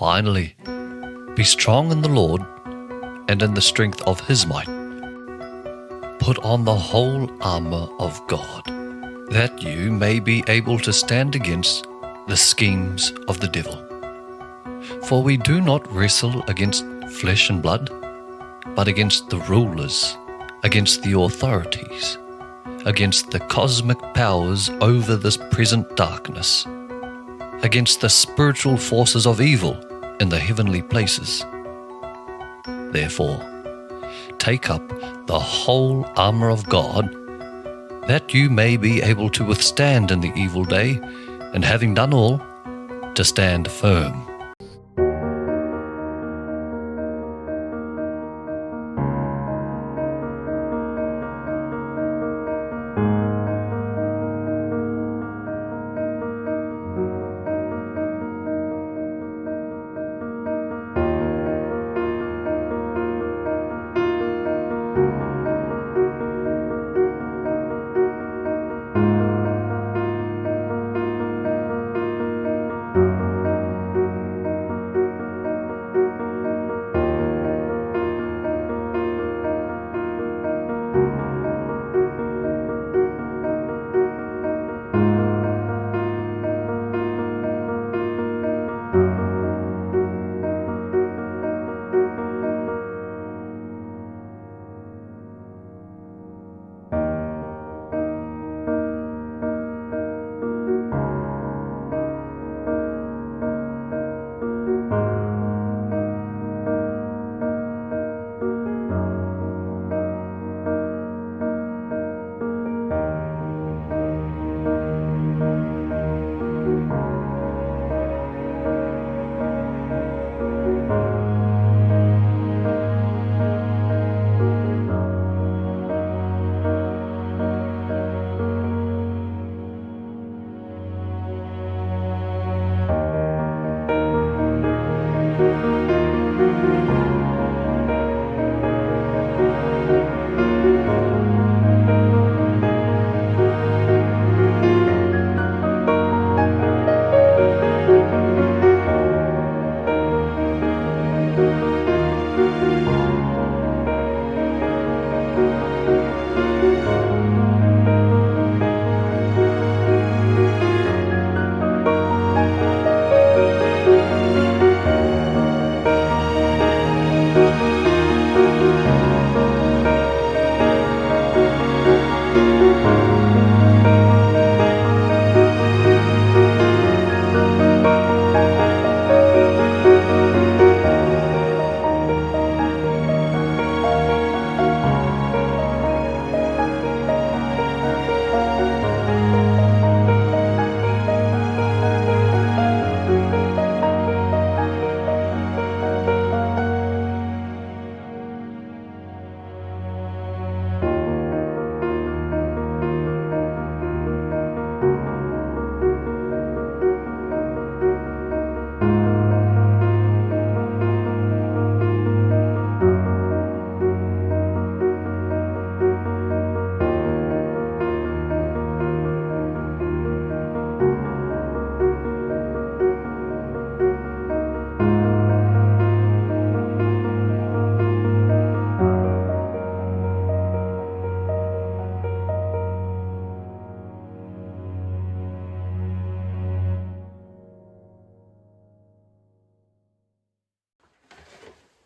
Finally, be strong in the Lord and in the strength of his might. Put on the whole armor of God, that you may be able to stand against the schemes of the devil. For we do not wrestle against flesh and blood, but against the rulers, against the authorities, against the cosmic powers over this present darkness, against the spiritual forces of evil in the heavenly places. Therefore, take up the whole armor of God, that you may be able to withstand in the evil day, and having done all, to stand firm.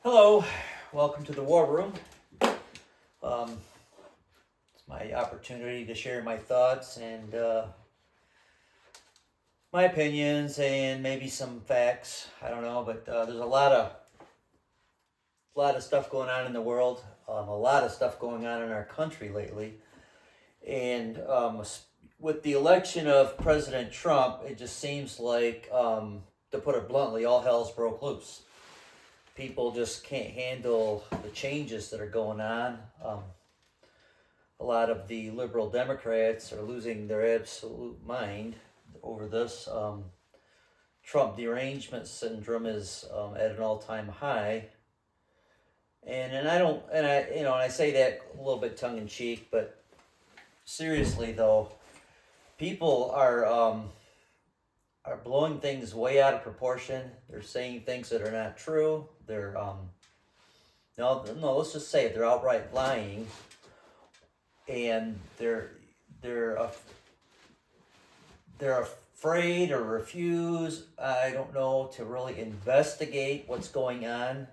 Hello, welcome to the War Room. It's my opportunity to share my thoughts and my opinions and maybe some facts. I don't know, but there's a lot of stuff going on in the world. A lot of stuff going on in our country lately, and with the election of President Trump, it just seems like, to put it bluntly, all hell's broke loose. People just can't handle the changes that are going on. A lot of the liberal Democrats are losing their absolute mind over this. Trump derangement syndrome is at an all-time high, and I say that a little bit tongue in cheek, but seriously though, people are are blowing things way out of proportion. They're saying things that are not true. They're no, let's just say it. They're outright lying, and they're they're afraid or refuse, I don't know, to really investigate what's going on.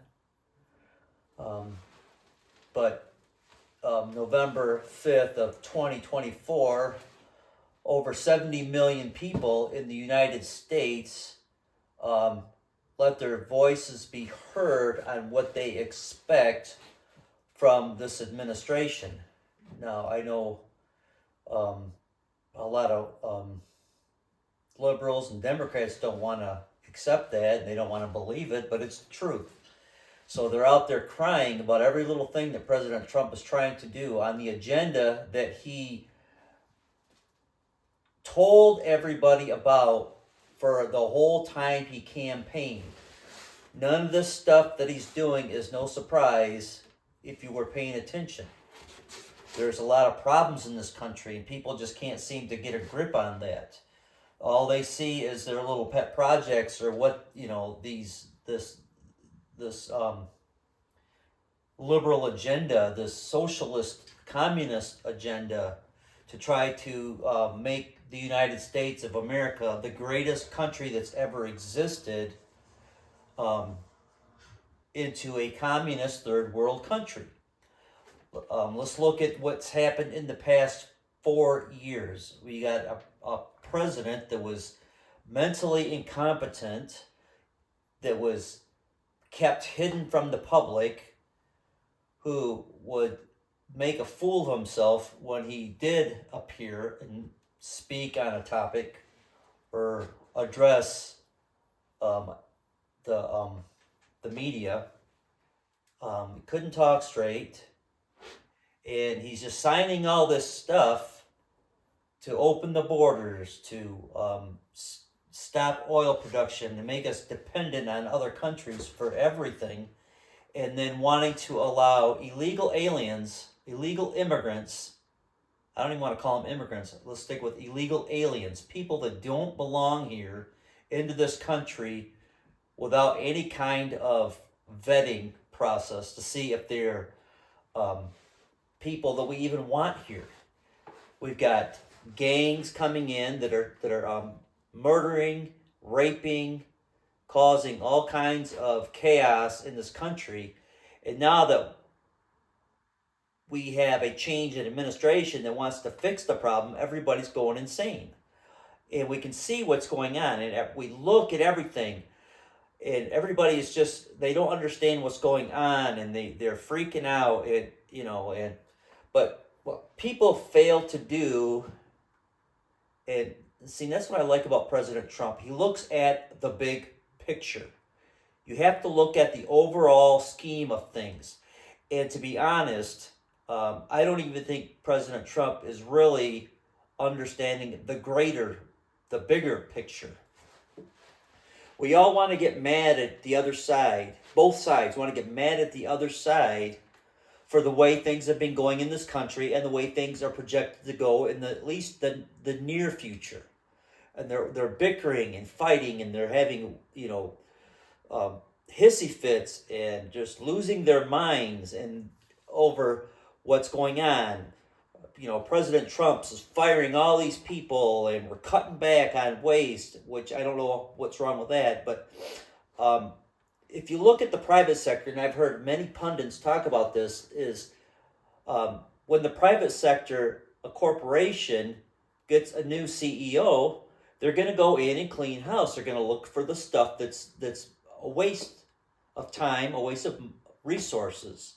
But November 5th of 2024, over 70 million people in the United States let their voices be heard on what they expect from this administration. Now, I know a lot of liberals and Democrats don't want to accept that, and they don't want to believe it, but it's the truth. So they're out there crying about every little thing that President Trump is trying to do on the agenda that he told everybody about for the whole time he campaigned. None of this stuff that he's doing is no surprise if you were paying attention. There's a lot of problems in this country, and people just can't seem to get a grip on that. All they see is their little pet projects, or what, this liberal agenda, this socialist communist agenda, to try to make the United States of America the greatest country that's ever existed into a communist third world country. Let's look at what's happened in the past 4 years. We got a president that was mentally incompetent, that was kept hidden from the public, who would make a fool of himself when he did appear and speak on a topic or address the media. He couldn't talk straight, and he's just signing all this stuff to open the borders, to stop oil production, to make us dependent on other countries for everything, and then wanting to allow illegal aliens, illegal immigrants, I don't even want to call them immigrants, let's stick with illegal aliens, people that don't belong here, into this country without any kind of vetting process to see if they're people that we even want here. We've got gangs coming in that are murdering, raping, causing all kinds of chaos in this country. And now that we have a change in administration that wants to fix the problem, everybody's going insane. And we can see what's going on, and we look at everything, and everybody is just, they don't understand what's going on, and they're freaking out, but what people fail to do, and see, that's what I like about President Trump. He looks at the big picture. You have to look at the overall scheme of things. And to be honest, I don't even think President Trump is really understanding the bigger picture. We all want to get mad at the other side. Both sides want to get mad at the other side for the way things have been going in this country and the way things are projected to go in at least the near future. And they're bickering and fighting, and they're having hissy fits and just losing their minds and over what's going on. President Trump is firing all these people, and we're cutting back on waste, which I don't know what's wrong with that. But if you look at the private sector, and I've heard many pundits talk about this, is when the private sector, a corporation, gets a new CEO, they're going to go in and clean house. They're going to look for the stuff that's a waste of time, a waste of resources,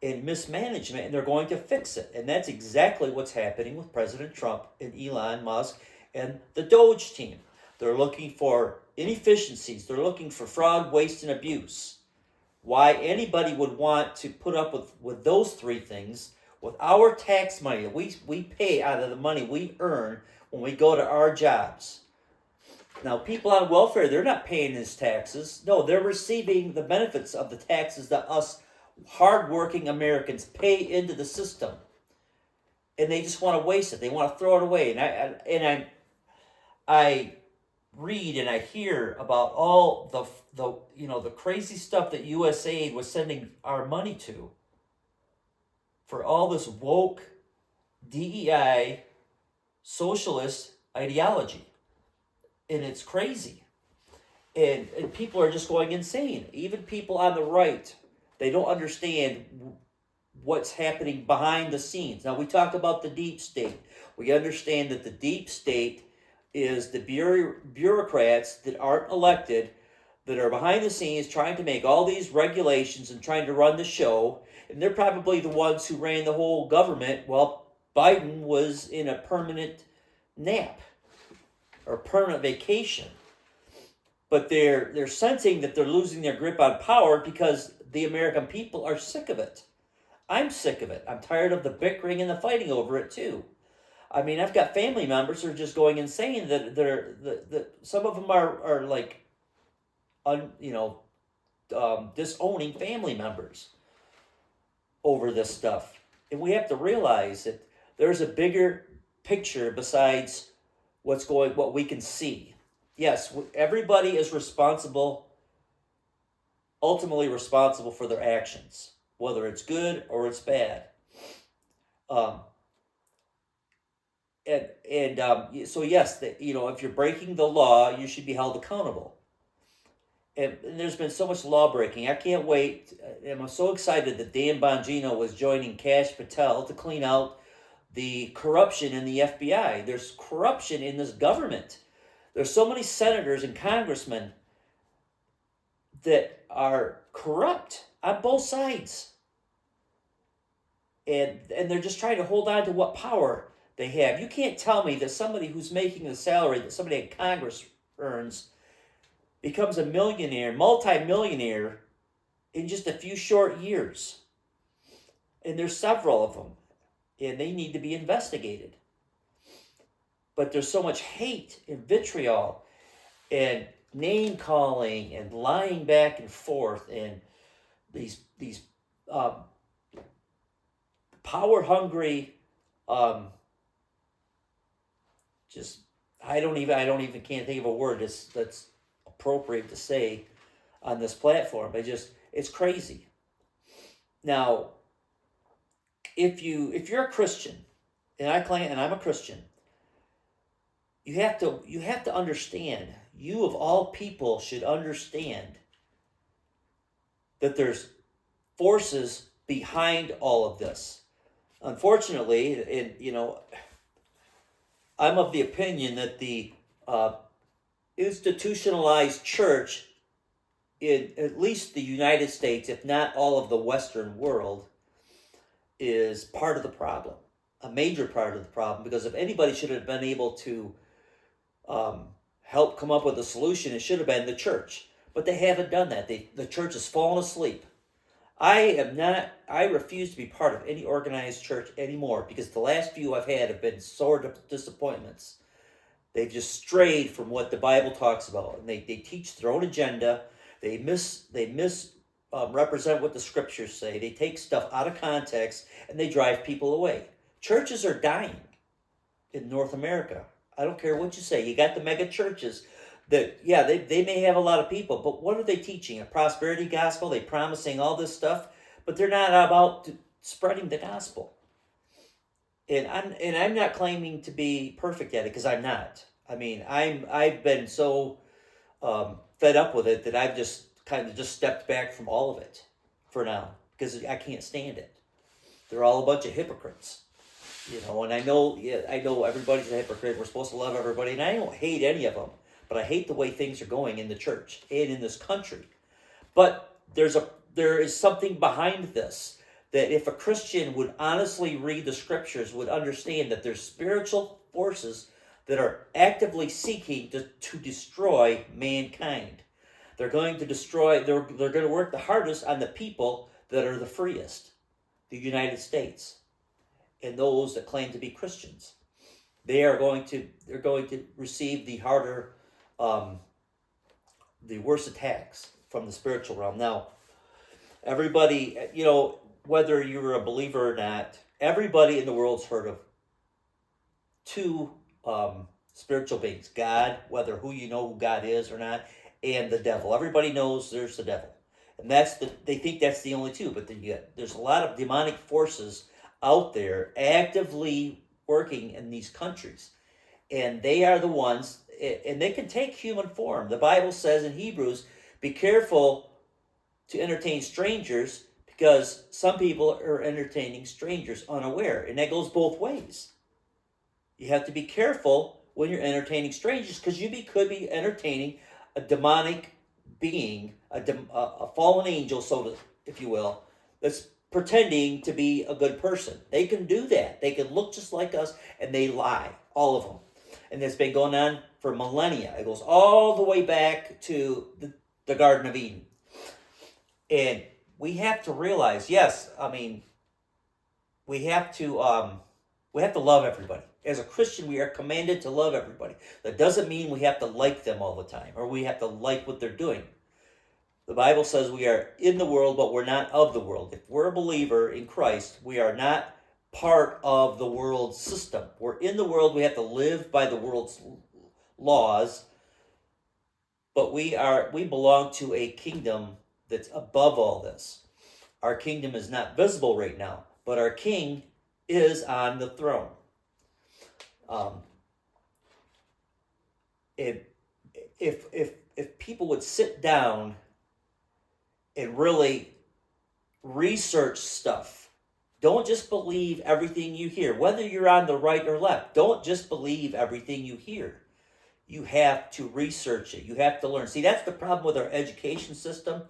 and mismanagement, and they're going to fix it. And that's exactly what's happening with President Trump and Elon Musk and the Doge team. They're looking for inefficiencies. They're looking for fraud, waste, and abuse. Why anybody would want to put up with those three things with our tax money that we pay out of the money we earn when we go to our jobs. Now, people on welfare, they're not paying these taxes. No, they're receiving the benefits of the taxes that us hardworking Americans pay into the system, and they just want to waste it. They want to throw it away. And I read and I hear about all the crazy stuff that USAID was sending our money to for all this woke DEI socialist ideology, and it's crazy, and people are just going insane. Even people on the right, they don't understand what's happening behind the scenes. Now, we talk about the deep state. We understand that the deep state is the bureaucrats that aren't elected, that are behind the scenes trying to make all these regulations and trying to run the show. And they're probably the ones who ran the whole government while Biden was in a permanent nap or permanent vacation. But they're sensing that they're losing their grip on power because the American people are sick of it. I'm sick of it. I'm tired of the bickering and the fighting over it too. I mean, I've got family members who are just going insane. That some of them are like, disowning family members over this stuff. And we have to realize that there's a bigger picture besides what we can see. Yes, everybody is ultimately responsible for their actions, whether it's good or it's bad. So yes, if you're breaking the law, you should be held accountable. And there's been so much law breaking. I can't wait. I'm so excited that Dan Bongino was joining Kash Patel to clean out the corruption in the FBI. There's corruption in this government. There's so many senators and congressmen that are corrupt on both sides. And they're just trying to hold on to what power they have. You can't tell me that somebody who's making the salary that somebody in Congress earns becomes a millionaire, multi-millionaire in just a few short years. And there's several of them, and they need to be investigated. But there's so much hate and vitriol and name calling and lying back and forth and these power hungry I don't even can't think of a word that's appropriate to say on this platform. It's crazy. Now, if you're a Christian, and I'm a Christian, you have to understand. You of all people should understand that there's forces behind all of this. Unfortunately, I'm of the opinion that the institutionalized church in at least the United States, if not all of the Western world, is part of the problem, a major part of the problem, because if anybody should have been able to help come up with a solution, it should have been the church. But they haven't done that. The church has fallen asleep. I refuse to be part of any organized church anymore, because the last few I've had have been sore disappointments. They've just strayed from what the Bible talks about, and they teach their own agenda. They represent what the scriptures say. They take stuff out of context, and they drive people away. Churches are dying in North America. I don't care what you say. You got the mega churches that, yeah, they may have a lot of people, but what are they teaching? A prosperity gospel? They're promising all this stuff, but they're not about spreading the gospel. And I'm not claiming to be perfect at it, because I'm not. I mean, I've been so fed up with it that I've just kind of stepped back from all of it for now, because I can't stand it. They're all a bunch of hypocrites. And I know everybody's a hypocrite. We're supposed to love everybody, and I don't hate any of them, but I hate the way things are going in the church and in this country. But there is something behind this, that if a Christian would honestly read the scriptures, would understand that there's spiritual forces that are actively seeking to destroy mankind. They're going to destroy. They're going to work the hardest on the people that are the freest, the United States, and those that claim to be Christians. They're going to receive the harder, the worst attacks from the spiritual realm. Now, everybody, whether you're a believer or not, everybody in the world's heard of two spiritual beings, God, whether who you know who God is or not, and the devil. Everybody knows there's the devil, and they think that's the only two. But there's a lot of demonic forces out there actively working in these countries, and they are the ones, and they can take human form. The Bible says in Hebrews, be careful to entertain strangers, because some people are entertaining strangers unaware, and that goes both ways. You have to be careful when you're entertaining strangers, because could be entertaining a demonic being, a fallen angel, if you will, that's pretending to be a good person. They can do that. They can look just like us, and they lie, all of them. And it's been going on for millennia. It goes all the way back to the Garden of Eden. And we have to realize, yes, I mean, we have to love everybody. As a Christian, we are commanded to love everybody. That doesn't mean we have to like them all the time, or we have to like what they're doing. The Bible says we are in the world, but we're not of the world. If we're a believer in Christ, we are not part of the world system. We're in the world. We have to live by the world's laws, but we belong to a kingdom that's above all this. Our kingdom is not visible right now, but our King is on the throne. If people would sit down and really research stuff, don't just believe everything you hear, whether you're on the right or left. Don't just believe everything you hear. You have to research it. You have to learn. See, that's the problem with our education system.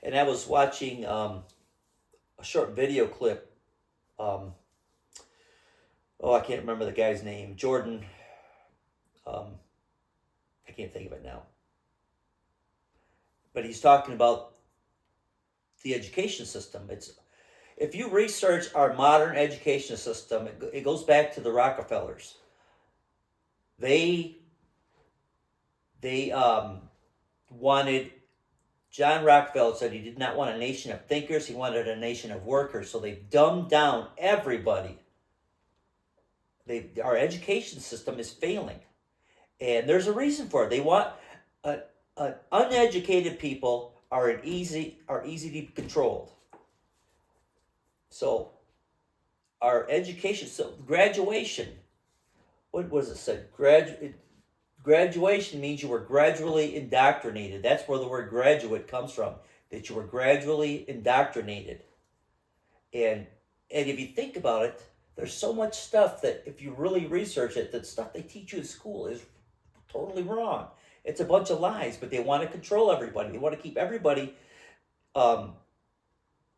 And I was watching a short video clip. I can't remember the guy's name. Jordan. I can't think of it now. But he's talking about the education system. If you research our modern education system, it goes back to the Rockefellers. They wanted, John Rockefeller said he did not want a nation of thinkers, he wanted a nation of workers. So they dumbed down everybody. Our education system is failing. And there's a reason for it. They want uneducated people are easy to be controlled. So our education, graduation, what was it said? Graduation means you were gradually indoctrinated. That's where the word graduate comes from, that you were gradually indoctrinated. And if you think about it, there's so much stuff that if you really research it, that stuff they teach you in school is totally wrong. It's a bunch of lies, but they want to control everybody. They want to keep everybody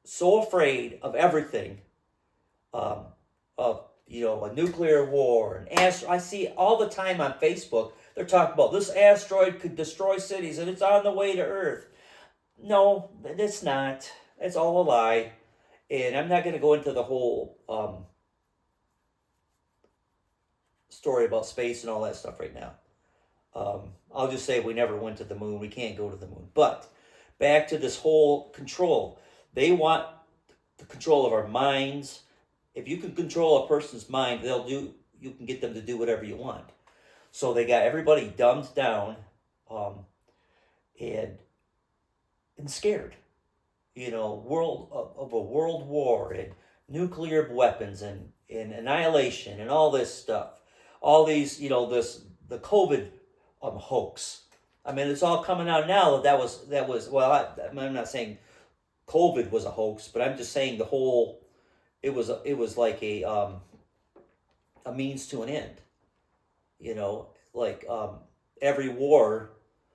so afraid of everything, of a nuclear war, and I see all the time on Facebook, they're talking about this asteroid could destroy cities and it's on the way to Earth. No, it's not. It's all a lie. And I'm not going to go into the whole story about space and all that stuff right now. I'll just say we never went to the moon. We can't go to the moon. But back to this whole control. They want the control of our minds. If you can control a person's mind, you can get them to do whatever you want. So they got everybody dumbed down and scared. World of a world war and nuclear weapons and annihilation and all this stuff. All these, the COVID hoax. I mean, it's all coming out now that was well, I'm not saying COVID was a hoax, but I'm just saying the whole, it was like a means to an end. Every war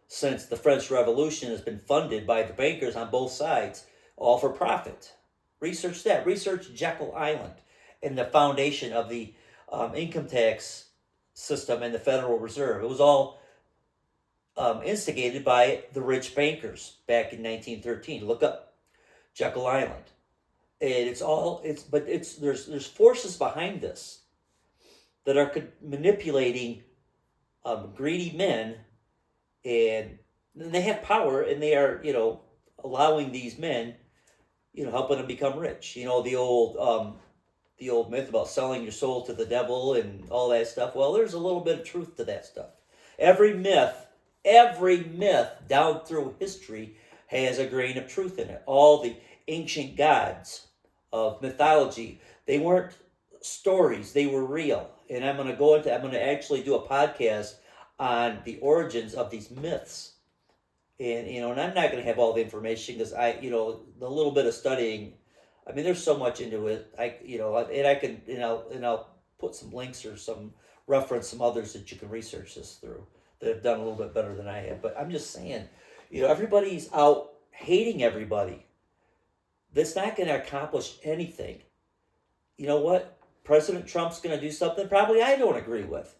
since the French Revolution has been funded by the bankers on both sides, all for profit. Research that. Research Jekyll Island and the foundation of the income tax system and the Federal Reserve. It was all instigated by the rich bankers back in 1913. Look up Jekyll Island. And there's forces behind this that are manipulating greedy men, and they have power, and they are, allowing these men, helping them become rich. The old the old myth about selling your soul to the devil and all that stuff. Well, there's a little bit of truth to that stuff. Every myth down through history has a grain of truth in it. All the ancient gods of mythology, they weren't stories, they were real. And I'm going to actually do a podcast on the origins of these myths. And, and I'm not going to have all the information because the little bit of studying, I mean, there's so much into it. And I'll put some links or reference some others that you can research this through that have done a little bit better than I have. But I'm just saying, everybody's out hating everybody. That's not going to accomplish anything. You know what? President Trump's going to do something probably I don't agree with.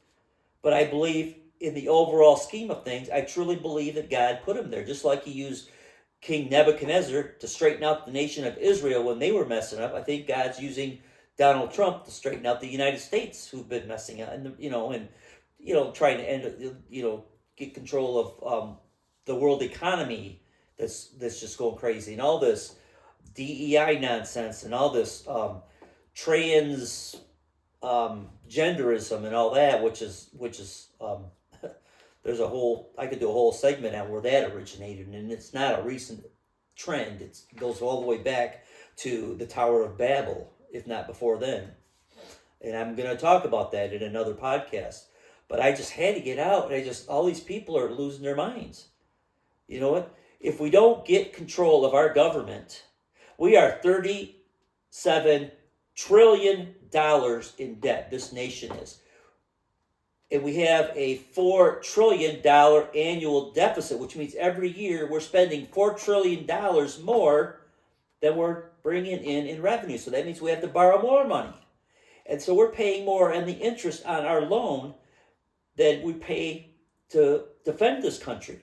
But I believe in the overall scheme of things, I truly believe that God put him there. Just like he used King Nebuchadnezzar to straighten out the nation of Israel when they were messing up. I think God's using Donald Trump to straighten out the United States who've been messing up, and trying to get control of the world economy that's just going crazy, and all this DEI nonsense and all this trans genderism and all that, which is there's I could do a whole segment on where that originated, and it's not a recent trend. It goes all the way back to the Tower of Babel, if not before then. And I'm going to talk about that in another podcast. But I just had to get out. All these people are losing their minds. You know what? If we don't get control of our government, we are $37 trillion in debt. This nation is. And we have a $4 trillion annual deficit, which means every year we're spending $4 trillion more than we're bringing in revenue. So that means we have to borrow more money. And so we're paying more on the interest on our loan than we pay to defend this country.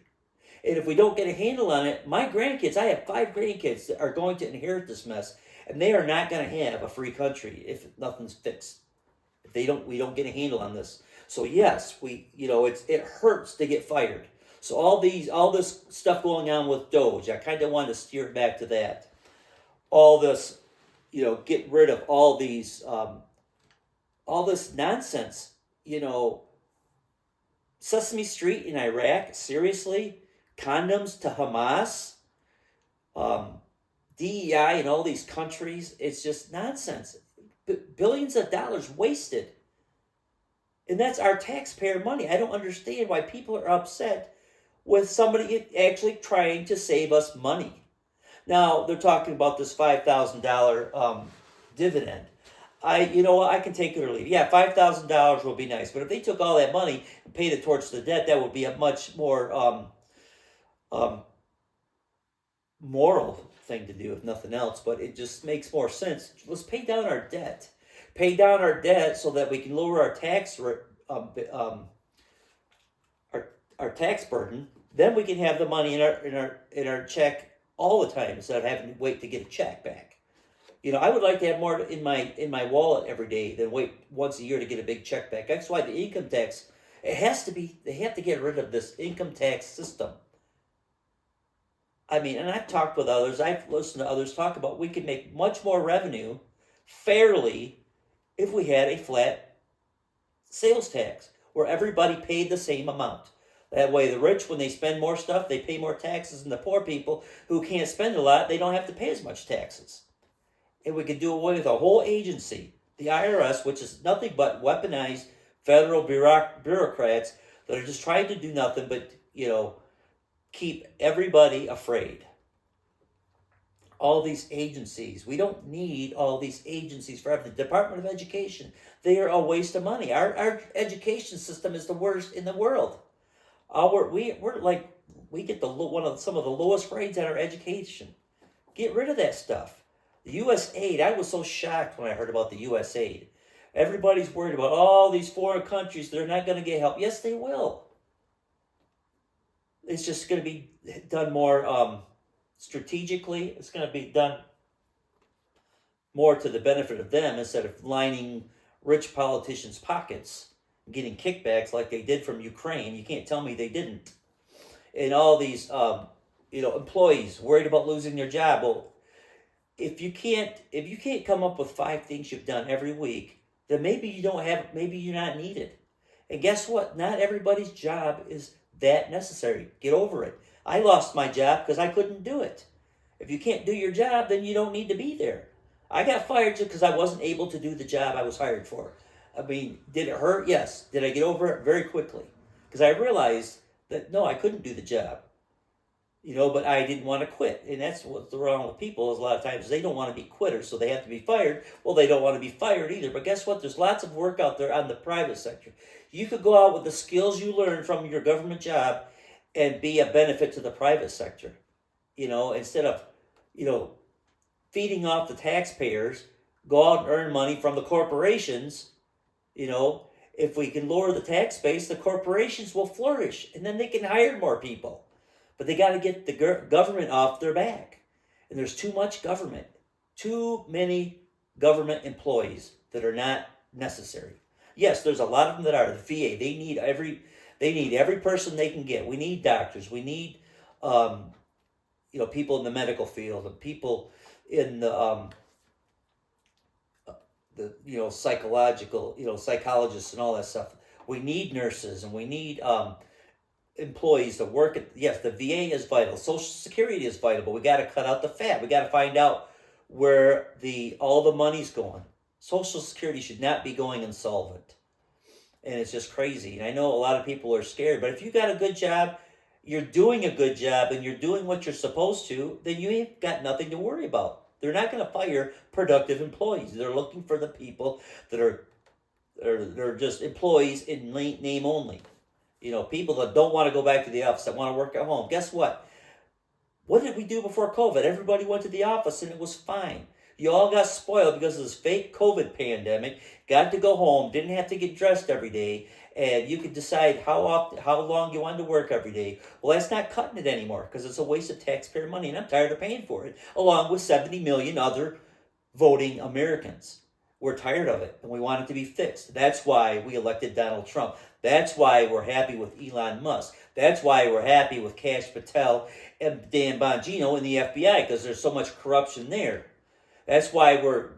And if we don't get a handle on it, my grandkids, I have 5 grandkids that are going to inherit this mess, and they are not going to have a free country if nothing's fixed. If we don't get a handle on this. So yes, it hurts to get fired. So all this stuff going on with Doge, I kind of wanted to steer back to that. All this, get rid of all these, all this nonsense. Sesame Street in Iraq, seriously, condoms to Hamas, DEI in all these countries. It's just nonsense. Billions of dollars wasted. And that's our taxpayer money. I don't understand why people are upset with somebody actually trying to save us money. Now, they're talking about this $5,000 dividend. I can take it or leave it. Yeah, $5,000 would be nice. But if they took all that money and paid it towards the debt, that would be a much more moral thing to do, if nothing else. But it just makes more sense. Let's pay down our debt. Pay down our debt so that we can lower our tax our tax burden. Then we can have the money in our check all the time instead of having to wait to get a check back. I would like to have more in my wallet every day than wait once a year to get a big check back. That's why the income tax, they have to get rid of this income tax system. I mean, and I've talked with others, I've listened to others talk about we could make much more revenue fairly if we had a flat sales tax where everybody paid the same amount. That way the rich, when they spend more stuff, they pay more taxes, and the poor people who can't spend a lot, they don't have to pay as much taxes. And we could do away with a whole agency, the IRS, which is nothing but weaponized federal bureaucrats that are just trying to do nothing but, keep everybody afraid. All these agencies, we don't need all these agencies for everything. Department of Education, they are a waste of money. Our education system is the worst in the world. We get some of the lowest grades in our education. Get rid of that stuff. The U.S. aid, I was so shocked when I heard about the U.S. aid. Everybody's worried about all these foreign countries. They're not going to get help. Yes, they will. It's just going to be done more strategically. It's going to be done more to the benefit of them instead of lining rich politicians' pockets and getting kickbacks like they did from Ukraine. You can't tell me they didn't. And all these, employees worried about losing their job. Well, if you can't come up with 5 things you've done every week, then maybe you're not needed. And guess what? Not everybody's job is that necessary. Get over it. I lost my job because I couldn't do it. If you can't do your job, then you don't need to be there. I got fired just because I wasn't able to do the job I was hired for. I mean, did it hurt? Yes. Did I get over it? Very quickly. Because I realized that no, I couldn't do the job. But I didn't want to quit. And that's what's wrong with people is a lot of times they don't want to be quitters, so they have to be fired. Well, they don't want to be fired either. But guess what? There's lots of work out there on the private sector. You could go out with the skills you learned from your government job and be a benefit to the private sector. Instead of, feeding off the taxpayers, go out and earn money from the corporations. If we can lower the tax base, the corporations will flourish and then they can hire more people. But they got to get the government off their back. And there's too much government. Too many government employees that are not necessary. Yes, there's a lot of them that are. The VA, they need every person they can get. We need doctors. We need people in the medical field and people in the psychological, psychologists and all that stuff. We need nurses and we need employees to work at. Yes, the VA is vital. Social Security is vital, but we got to cut out the fat. We got to find out where all the money's going. Social Security should not be going insolvent, and it's just crazy. And I know a lot of people are scared, but if you got a good job, you're doing a good job, and you're doing what you're supposed to, then you ain't got nothing to worry about. They're not going to fire productive employees. They're looking for the people that are just employees in name only. People that don't want to go back to the office, that want to work at home. Guess what? What did we do before COVID? Everybody went to the office and it was fine. You all got spoiled because of this fake COVID pandemic. Got to go home, didn't have to get dressed every day, and you could decide how long you wanted to work every day. Well, that's not cutting it anymore because it's a waste of taxpayer money, and I'm tired of paying for it, along with 70 million other voting Americans. We're tired of it, and we want it to be fixed. That's why we elected Donald Trump. That's why we're happy with Elon Musk. That's why we're happy with Kash Patel and Dan Bongino in the FBI, because there's so much corruption there. That's why we're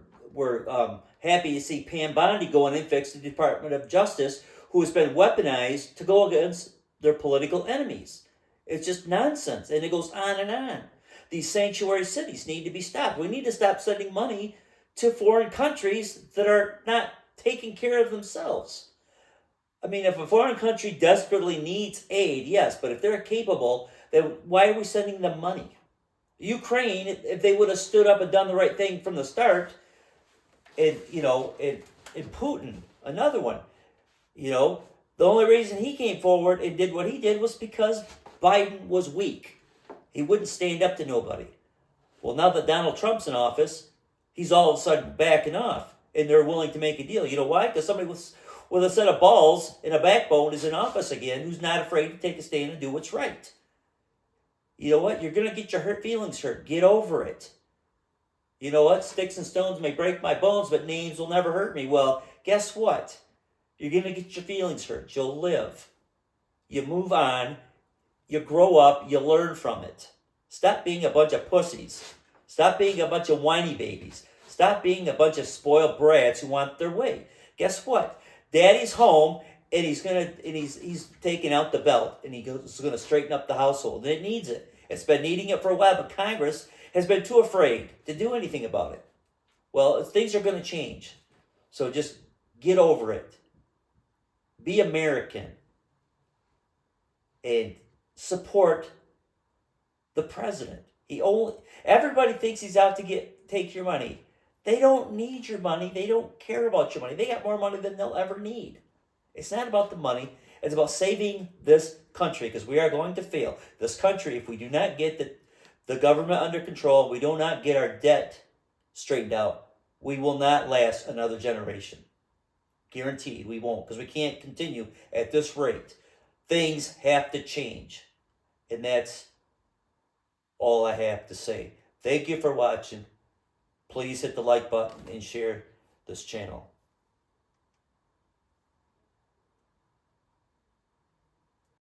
happy to see Pam Bondi go in and fix the Department of Justice, who has been weaponized to go against their political enemies. It's just nonsense, and it goes on and on. These sanctuary cities need to be stopped. We need to stop sending money to foreign countries that are not taking care of themselves. I mean, if a foreign country desperately needs aid, yes, but if they're capable, then why are we sending them money? Ukraine, if they would have stood up and done the right thing from the start, and Putin, another one, the only reason he came forward and did what he did was because Biden was weak. He wouldn't stand up to nobody. Well, now that Donald Trump's in office, he's all of a sudden backing off, and they're willing to make a deal. You know why? Because somebody with a set of balls and a backbone is in office again, who's not afraid to take a stand and do what's right. You know what? You're going to get your feelings hurt. Get over it. You know what? Sticks and stones may break my bones, but names will never hurt me. Well, guess what? You're going to get your feelings hurt. You'll live. You move on. You grow up. You learn from it. Stop being a bunch of pussies. Stop being a bunch of whiny babies. Stop being a bunch of spoiled brats who want their way. Guess what? Daddy's home, and he's taking out the belt, and he's going to straighten up the household. And it needs it. It's been needing it for a while, but Congress has been too afraid to do anything about it. Well, things are going to change. So just get over it. Be American. And support the president. Everybody thinks he's out to take your money. They don't need your money. They don't care about your money. They got more money than they'll ever need. It's not about the money. It's about saving this country, because we are going to fail. This country, if we do not get the government under control, we do not get our debt straightened out, we will not last another generation. Guaranteed, we won't, because we can't continue at this rate. Things have to change. And that's all I have to say. Thank you for watching. Please hit the like button and share this channel.